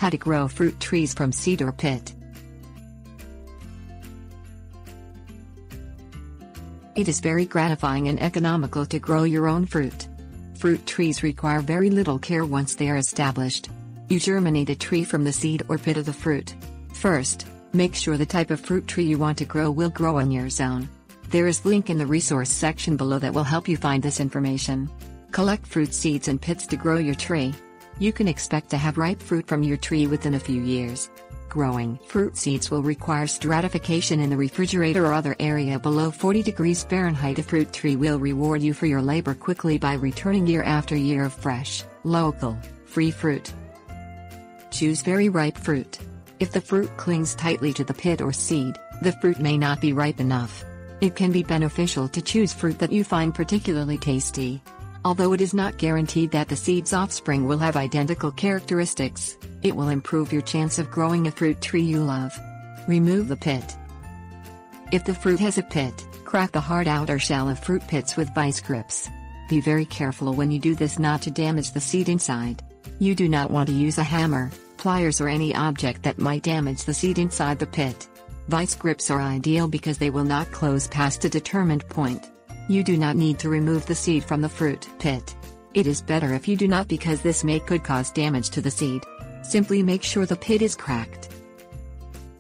How to grow fruit trees from seed or pit. It is very gratifying and economical to grow your own fruit. Fruit trees require very little care once they are established. You germinate a tree from the seed or pit of the fruit. First, make sure the type of fruit tree you want to grow will grow in your zone. There is link in the resource section below that will help you find this information. Collect fruit seeds and pits to grow your tree. You can expect to have ripe fruit from your tree within a few years. Growing fruit seeds will require stratification in the refrigerator or other area below 40 degrees Fahrenheit. A fruit tree will reward you for your labor quickly by returning year after year of fresh, local, free fruit. Choose very ripe fruit. If the fruit clings tightly to the pit or seed, the fruit may not be ripe enough. It can be beneficial to choose fruit that you find particularly tasty. Although it is not guaranteed that the seed's offspring will have identical characteristics, it will improve your chance of growing a fruit tree you love. Remove the pit. If the fruit has a pit, crack the hard outer shell of fruit pits with vice grips. Be very careful when you do this not to damage the seed inside. You do not want to use a hammer, pliers or any object that might damage the seed inside the pit. Vice grips are ideal because they will not close past a determined point. You do not need to remove the seed from the fruit pit. It is better if you do not because this could cause damage to the seed. Simply make sure the pit is cracked.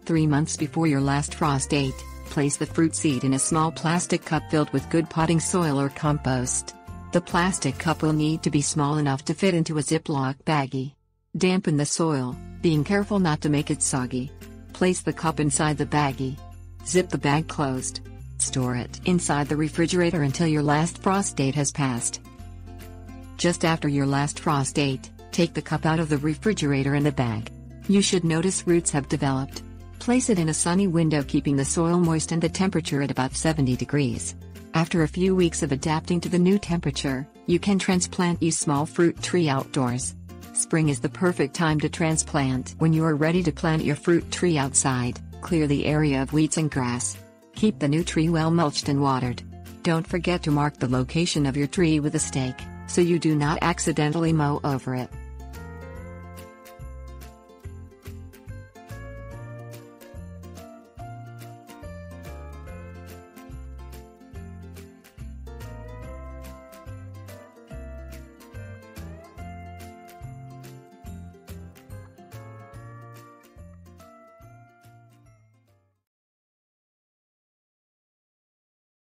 3 months before your last frost date, place the fruit seed in a small plastic cup filled with good potting soil or compost. The plastic cup will need to be small enough to fit into a Ziploc baggie. Dampen the soil, being careful not to make it soggy. Place the cup inside the baggie. Zip the bag closed. Store it inside the refrigerator until your last frost date has passed. Just after your last frost date, take the cup out of the refrigerator and the bag. You should notice roots have developed. Place it in a sunny window keeping the soil moist and the temperature at about 70 degrees. After a few weeks of adapting to the new temperature, you can transplant your small fruit tree outdoors. Spring is the perfect time to transplant. When you are ready to plant your fruit tree outside, clear the area of weeds and grass. Keep the new tree well mulched and watered. Don't forget to mark the location of your tree with a stake, so you do not accidentally mow over it.